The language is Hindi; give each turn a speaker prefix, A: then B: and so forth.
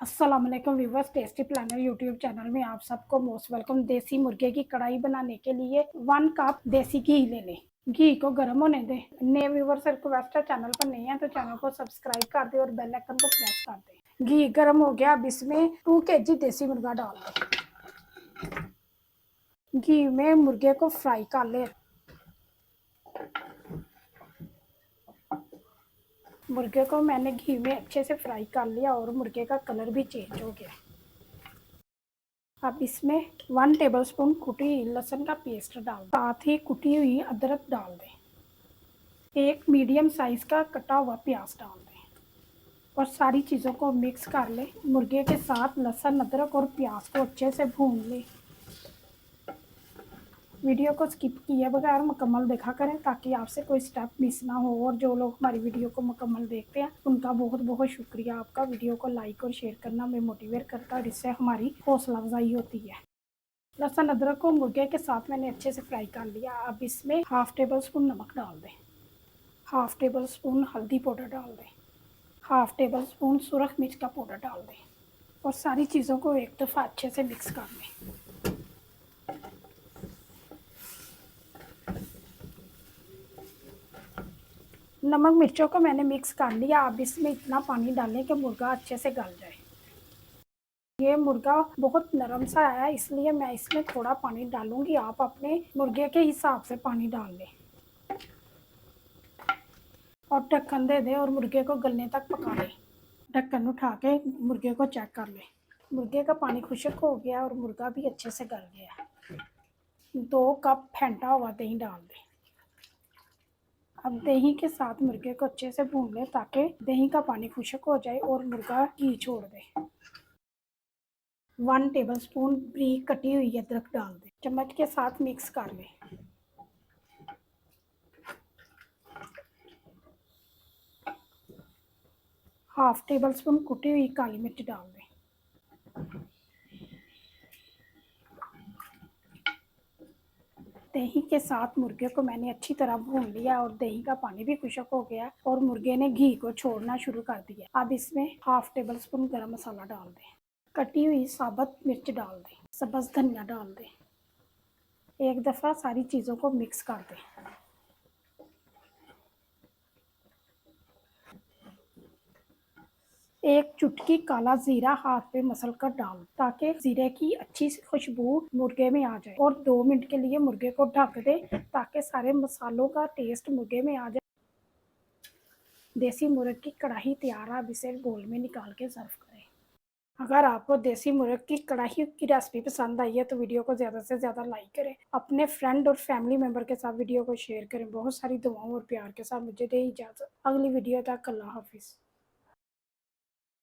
A: अस्सलाम वालेकुम viewers, tasty planner YouTube channel में आप सबको मोस्ट वेलकम। देसी मुर्गे की कढ़ाई बनाने के लिए 1 कप देसी घी ले लें। घी को गर्म होने दें। नए व्यूवर्स रिक्वेस्ट है, चैनल पर नहीं है तो चैनल को सब्सक्राइब कर दें और बेल आइकन को प्रेस कर दें। घी गर्म हो गया, अब इसमें 2 kg देसी मुर्गा डाल दें। घी में मुर्गे को फ्राई कर लें। मुर्गे को मैंने घी में अच्छे से फ्राई कर लिया और मुर्गे का कलर भी चेंज हो गया। अब इसमें 1 टेबलस्पून कुटी हुई लहसुन का पेस्ट डाल, साथ ही कुटी हुई अदरक डाल दें। एक मीडियम साइज का कटा हुआ प्याज डाल दें और सारी चीज़ों को मिक्स कर लें। मुर्गे के साथ लहसुन, अदरक और प्याज को अच्छे से भून लें। वीडियो को स्किप किए बगैर मुकम्मल देखा करें ताकि आपसे कोई स्टेप मिस ना हो। और जो लोग हमारी वीडियो को मुकम्मल देखते हैं उनका बहुत बहुत शुक्रिया। आपका वीडियो को लाइक और शेयर करना हमें मोटिवेट करता है और इससे हमारी हौसला अफजाई होती है। लहसुन अदरक को मुर्गे के साथ मैंने अच्छे से फ्राई कर लिया। अब इसमें 1/2 टेबलस्पून नमक डाल दें, 1/2 टेबलस्पून हल्दी पाउडर डाल दें, 1/2 टेबलस्पून सुरख मिर्च का पाउडर डाल दें और सारी चीज़ों को एक दफ़ा अच्छे से मिक्स कर लें। नमक मिर्चों को मैंने मिक्स कर लिया। अब इसमें इतना पानी डालें कि मुर्गा अच्छे से गल जाए। ये मुर्गा बहुत नरम सा है इसलिए मैं इसमें थोड़ा पानी डालूंगी। आप अपने मुर्गे के हिसाब से पानी डाल लें और ढक्कन दे दें और मुर्गे को गलने तक पका लें। ढक्कन उठा के मुर्गे को चेक कर लें। मुर्गे का पानी खुश्क हो गया और मुर्गा भी अच्छे से गल गया। 2 कप फेंटा हुआ दही डाल दें। अब दही के साथ मुर्गे को अच्छे से भून लें ताकि दही का पानी खुश्क हो जाए और मुर्गा घी छोड़ दे। 1 टेबलस्पून बारीक कटी हुई अदरक डाल दें। चम्मच के साथ मिक्स कर लें। हाफ टेबलस्पून कुटी हुई काली मिर्च डाल दें। दही के साथ मुर्गे को मैंने अच्छी तरह भून लिया और दही का पानी भी खुश्क हो गया और मुर्गे ने घी को छोड़ना शुरू कर दिया। अब इसमें 1/2 टेबलस्पून गरम मसाला डाल दें, कटी हुई साबुत मिर्च डाल दें, सब्ज़ धनिया डाल दें। एक दफ़ा सारी चीज़ों को मिक्स कर दें। एक चुटकी काला जीरा हाथ पे मसल कर डाल ताकि जीरे की अच्छी सी खुशबू मुर्गे में आ जाए और 2 मिनट के लिए मुर्गे को ढक दें ताकि सारे मसालों का टेस्ट मुर्गे में आ जाए। देसी मुर्ग की कढ़ाई तैयार है। अब इसे बोल में निकाल के सर्व करें। अगर आपको देसी मुर्ग की कढ़ाई की रेसिपी पसंद आई है तो वीडियो को ज़्यादा से ज़्यादा लाइक करें। अपने फ्रेंड और फैमिली मेम्बर के साथ वीडियो को शेयर करें। बहुत सारी दुआओं और प्यार के साथ मुझे दे इजाज़त। अगली वीडियो तक अल्लाह हाफिज़।